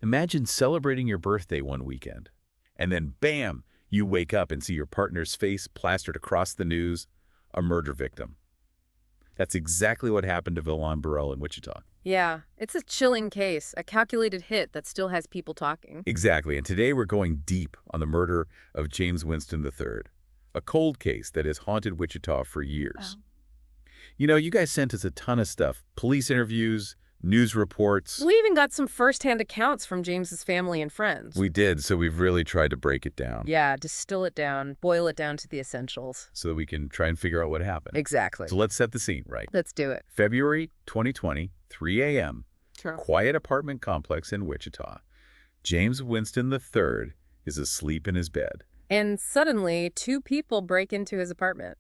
Imagine celebrating your birthday one weekend, and then bam, you wake up and see your partner's face plastered across the news, a murder victim. That's exactly what happened to Villan Burrell in Wichita. Yeah, it's a chilling case, a calculated hit that still has people talking. Exactly, and today we're going deep on the murder of James Winston III, a cold case that has haunted Wichita for years. Wow. You know, you guys sent us a ton of stuff, police interviews, news reports. We even got some first-hand accounts from James's family and friends. We did, so we've really tried to break it down. Yeah, distill it down, boil it down to the essentials. So that we can try and figure out what happened. Exactly. So let's set the scene, right? Let's do it. February 2020, 3 a.m., Sure. quiet apartment complex in Wichita. James Winston III is asleep in his bed. And suddenly, 2 people break into his apartment.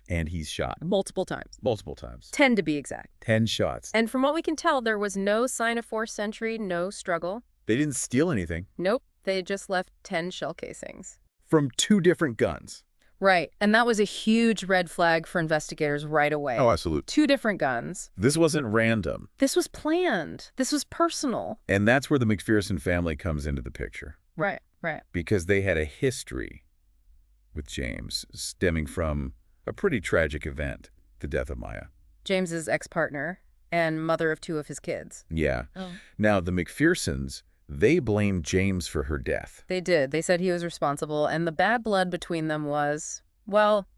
And he's shot. Multiple times. Multiple times. 10 to be exact. 10 shots. And from what we can tell, there was no sign of forced entry, no struggle. They didn't steal anything. Nope, they just left 10 shell casings. From 2 different guns. Right, and that was a huge red flag for investigators right away. Oh, absolutely. 2 different guns. This wasn't random. This was planned. This was personal. And that's where the McPherson family comes into the picture. Right, right. Because they had a history with James stemming from a pretty tragic event, the death of Maya. James's ex-partner and mother of 2 of his kids. Yeah. Oh. Now, the McPhersons, they blamed James for her death. They did. They said he was responsible, and the bad blood between them was, well,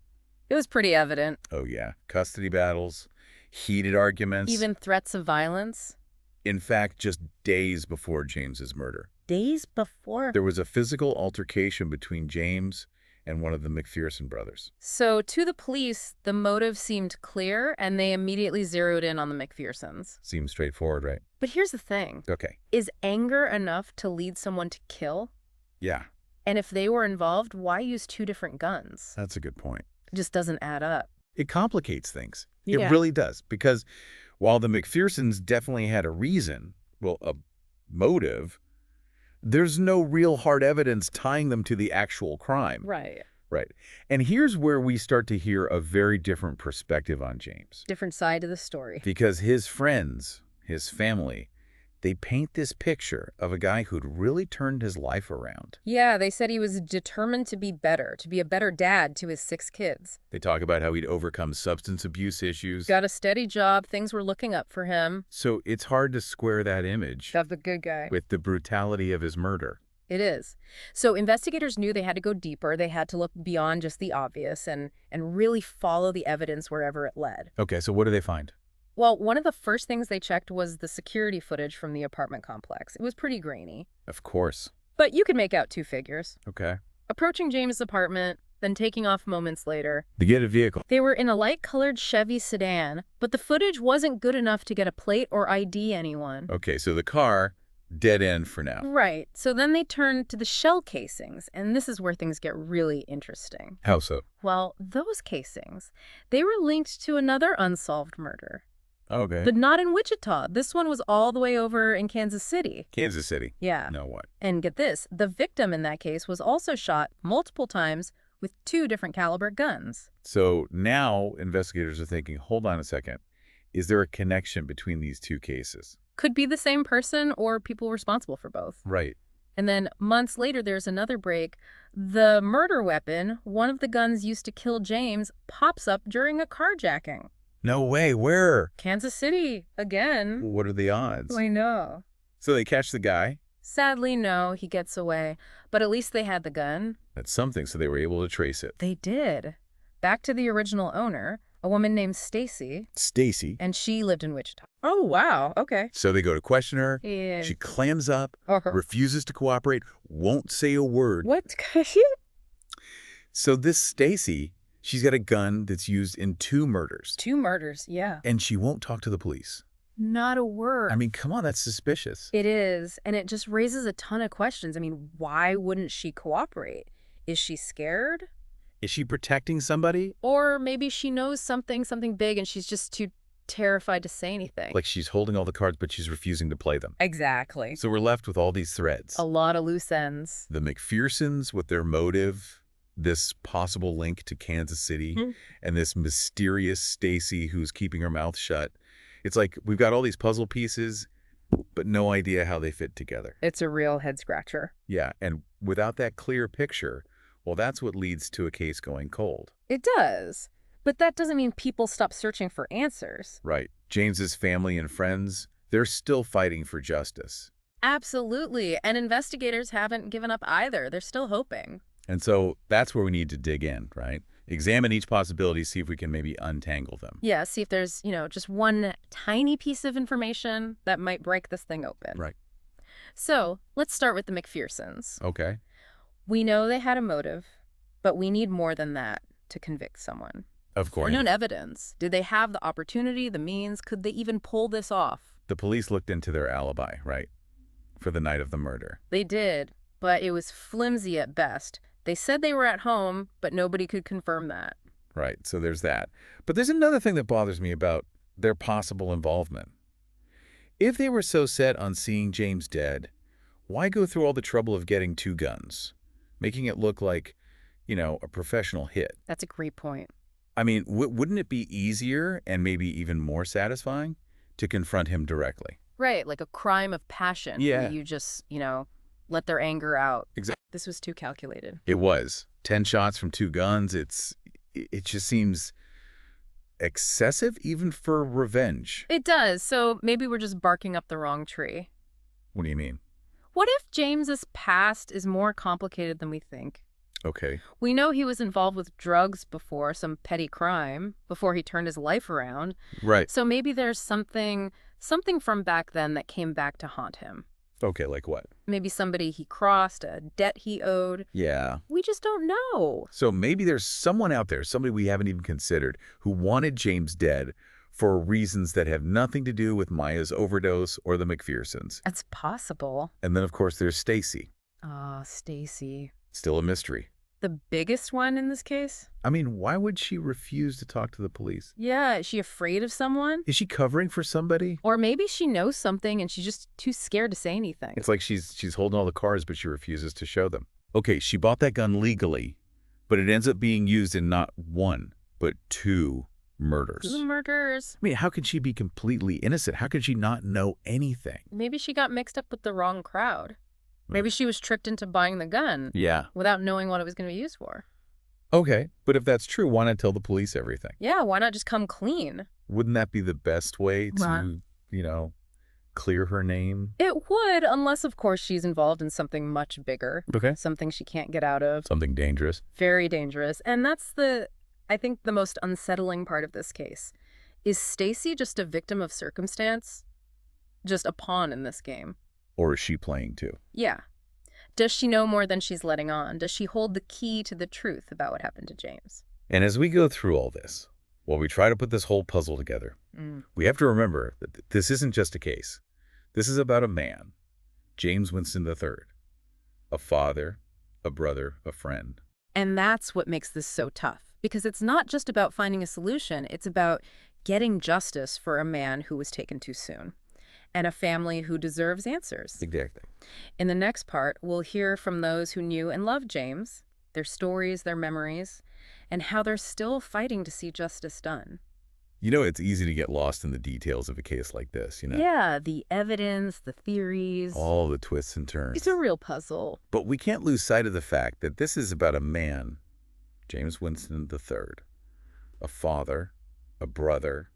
it was pretty evident. Oh, yeah. Custody battles, heated arguments. Even threats of violence. In fact, just days before James's murder. Days before? There was a physical altercation between James and one of the McPherson brothers. So, to the police, the motive seemed clear, and they immediately zeroed in on the McPhersons. Seems straightforward, right? But here's the thing. Okay. Is anger enough to lead someone to kill? Yeah. And if they were involved, why use 2 different guns? That's a good point. It just doesn't add up. It complicates things. Yeah. It really does. Because while the McPhersons definitely had a reason, well, a motive, there's no real hard evidence tying them to the actual crime. Right. Right. And here's where we start to hear a very different perspective on James. Different side of the story. Because his friends, his family, they paint this picture of a guy who'd really turned his life around. Yeah, they said he was determined to be better, to be a better dad to his 6 kids. They talk about how he'd overcome substance abuse issues. Got a steady job, things were looking up for him. So it's hard to square that image Of the good guy. with the brutality of his murder. It is. So investigators knew they had to go deeper. They had to look beyond just the obvious and really follow the evidence wherever it led. Okay, so what do they find? Well, one of the first things they checked was the security footage from the apartment complex. It was pretty grainy. Of course. But you could make out 2 figures. Okay. Approaching James' apartment, then taking off moments later. To get a vehicle. They were in a light-colored Chevy sedan, but the footage wasn't good enough to get a plate or ID anyone. Okay, so the car, dead end for now. Right. So then they turned to the shell casings, and this is where things get really interesting. How so? Well, those casings, they were linked to another unsolved murder. Okay. But not in Wichita. This one was all the way over in Kansas City. Kansas City. Yeah. Now what? And get this, the victim in that case was also shot multiple times with 2 different caliber guns. So now investigators are thinking, hold on a second. Is there a connection between these 2 cases? Could be the same person or people responsible for both. Right. And then months later, there's another break. The murder weapon, one of the guns used to kill James, pops up during a carjacking. No way. Where? Kansas City, again. What are the odds? I know. So they catch the guy. Sadly, no, he gets away. But at least they had the gun. That's something, so they were able to trace it. They did. Back to the original owner, a woman named Stacy. Stacy. And she lived in Wichita. Oh, wow. Okay. So they go to question her. Yeah. She clams up, Uh-huh. refuses to cooperate, won't say a word. What? So this Stacy, she's got a gun that's used in 2 murders. 2 murders, yeah. And she won't talk to the police. Not a word. I mean, come on, that's suspicious. It is, and it just raises a ton of questions. I mean, why wouldn't she cooperate? Is she scared? Is she protecting somebody? Or maybe she knows something big and she's just too terrified to say anything. Like she's holding all the cards, but she's refusing to play them. Exactly. So we're left with all these threads. A lot of loose ends. The McPhersons with their motive, this possible link to Kansas City, and this mysterious Stacy who's keeping her mouth shut. It's like we've got all these puzzle pieces, but no idea how they fit together. It's a real head-scratcher. Yeah, and without that clear picture, well, that's what leads to a case going cold. It does. But that doesn't mean people stop searching for answers. Right. James's family and friends, they're still fighting for justice. Absolutely. And investigators haven't given up either. They're still hoping. And so that's where we need to dig in, right? Examine each possibility, see if we can maybe untangle them. Yeah, see if there's, just one tiny piece of information that might break this thing open. Right. So let's start with the McPhersons. Okay. We know they had a motive, but we need more than that to convict someone. Of course. Unknown evidence. Did they have the opportunity, the means? Could they even pull this off? The police looked into their alibi, right? For the night of the murder. They did, but it was flimsy at best. They said they were at home, but nobody could confirm that. Right, so there's that. But there's another thing that bothers me about their possible involvement. If they were so set on seeing James dead, why go through all the trouble of getting two guns? Making it look like, a professional hit. That's a great point. I mean, wouldn't it be easier and maybe even more satisfying to confront him directly? Right, like a crime of passion. Yeah. Where you just, let their anger out. Exactly. This was too calculated. It was. 10 shots from two guns. It just seems excessive even for revenge. It does, so maybe we're just barking up the wrong tree. What do you mean? What if James's past is more complicated than we think? Okay. We know he was involved with drugs before, some petty crime, before he turned his life around. Right. So maybe there's something from back then that came back to haunt him. Okay, like what? Maybe somebody he crossed, a debt he owed. Yeah. We just don't know. So maybe there's someone out there, somebody we haven't even considered, who wanted James dead for reasons that have nothing to do with Maya's overdose or the McPhersons. It's possible. And then, of course, there's Stacy. Ah, Stacy. Still a mystery. The biggest one in this case? I mean, why would she refuse to talk to the police? Yeah, is she afraid of someone? Is she covering for somebody? Or maybe she knows something and she's just too scared to say anything. It's like she's holding all the cards, but she refuses to show them. Okay, she bought that gun legally, but it ends up being used in not one, but two murders. The murders. I mean, how can she be completely innocent? How can she not know anything? Maybe she got mixed up with the wrong crowd. Maybe she was tricked into buying the gun. Yeah. Without knowing what it was going to be used for. Okay, but if that's true, why not tell the police everything? Yeah, why not just come clean? Wouldn't that be the best way to, clear her name? It would, unless, of course, she's involved in something much bigger. Okay. Something she can't get out of. Something dangerous. Very dangerous. And that's I think, the most unsettling part of this case. Is Stacy just a victim of circumstance? Just a pawn in this game? Or is she playing too? Yeah. Does she know more than she's letting on? Does she hold the key to the truth about what happened to James? And as we go through all this, while we try to put this whole puzzle together, we have to remember that this isn't just a case. This is about a man, James Winston III, a father, a brother, a friend. And that's what makes this so tough. Because it's not just about finding a solution. It's about getting justice for a man who was taken too soon. And a family who deserves answers. Exactly. In the next part, we'll hear from those who knew and loved James, their stories, their memories, and how they're still fighting to see justice done. It's easy to get lost in the details of a case like this, Yeah, the evidence, the theories. All the twists and turns. It's a real puzzle. But we can't lose sight of the fact that this is about a man, James Winston III, a father, a brother,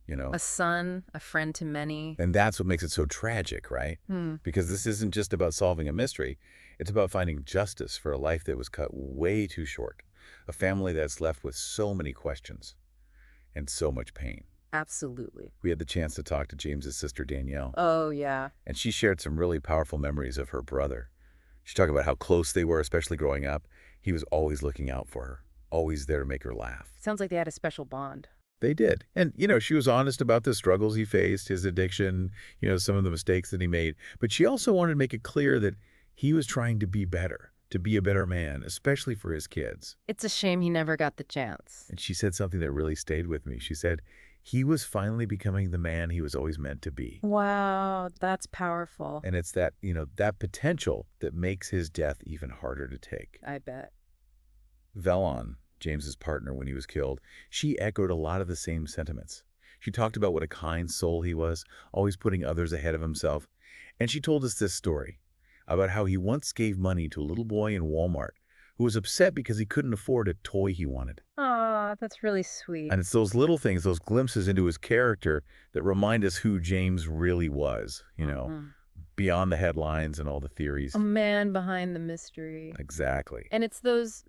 A son, a friend to many. And that's what makes it so tragic, right? Because this isn't just about solving a mystery. It's about finding justice for a life that was cut way too short. A family that's left with so many questions and so much pain. Absolutely. We had the chance to talk to James's sister, Danielle. Oh, yeah. And she shared some really powerful memories of her brother. She talked about how close they were, especially growing up. He was always looking out for her, always there to make her laugh. Sounds like they had a special bond. They did. And, she was honest about the struggles he faced, his addiction, some of the mistakes that he made. But she also wanted to make it clear that he was trying to be better, to be a better man, especially for his kids. It's a shame he never got the chance. And she said something that really stayed with me. She said, he was finally becoming the man he was always meant to be. Wow, that's powerful. And it's that, that potential that makes his death even harder to take. I bet. Velon, James's partner when he was killed, she echoed a lot of the same sentiments. She talked about what a kind soul he was, always putting others ahead of himself. And she told us this story about how he once gave money to a little boy in Walmart who was upset because he couldn't afford a toy he wanted. Aw, that's really sweet. And it's those little things, those glimpses into his character that remind us who James really was, beyond the headlines and all the theories. A man behind the mystery. Exactly. And it's those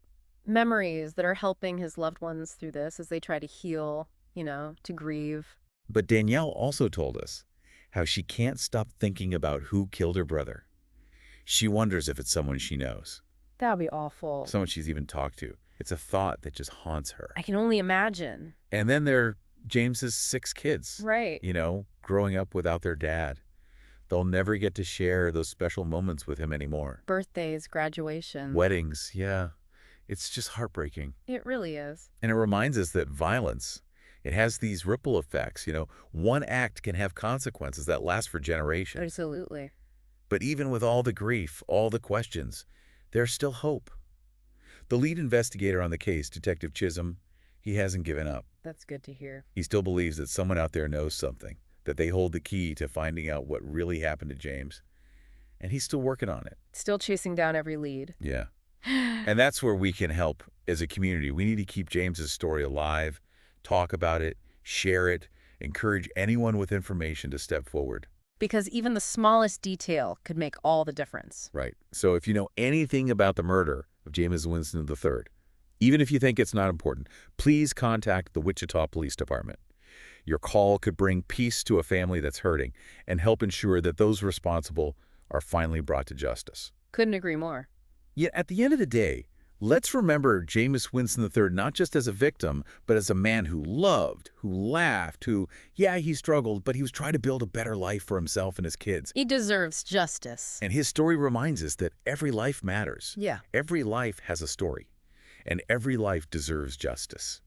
memories that are helping his loved ones through this as they try to heal, to grieve. But Danielle also told us how she can't stop thinking about who killed her brother. She wonders if it's someone she knows, That would be awful. someone she's even talked to. It's a thought that just haunts her. I can only imagine. And then there are James's 6 kids, Right. growing up without their dad. They'll never get to share those special moments with him anymore. Birthdays, graduation. Weddings, yeah. It's just heartbreaking. It really is. And it reminds us that violence, it has these ripple effects. One act can have consequences that last for generations. Absolutely. But even with all the grief, all the questions, there's still hope. The lead investigator on the case, Detective Chisholm, he hasn't given up. That's good to hear. He still believes that someone out there knows something, that they hold the key to finding out what really happened to James. And he's still working on it. Still chasing down every lead. Yeah. And that's where we can help as a community. We need to keep James's story alive, talk about it, share it, encourage anyone with information to step forward. Because even the smallest detail could make all the difference. Right. So if you know anything about the murder of James Winston III, even if you think it's not important, please contact the Wichita Police Department. Your call could bring peace to a family that's hurting and help ensure that those responsible are finally brought to justice. Couldn't agree more. Yet at the end of the day, let's remember James Winston III not just as a victim, but as a man who loved, who laughed, he struggled, but he was trying to build a better life for himself and his kids. He deserves justice. And his story reminds us that every life matters. Yeah. Every life has a story, and every life deserves justice.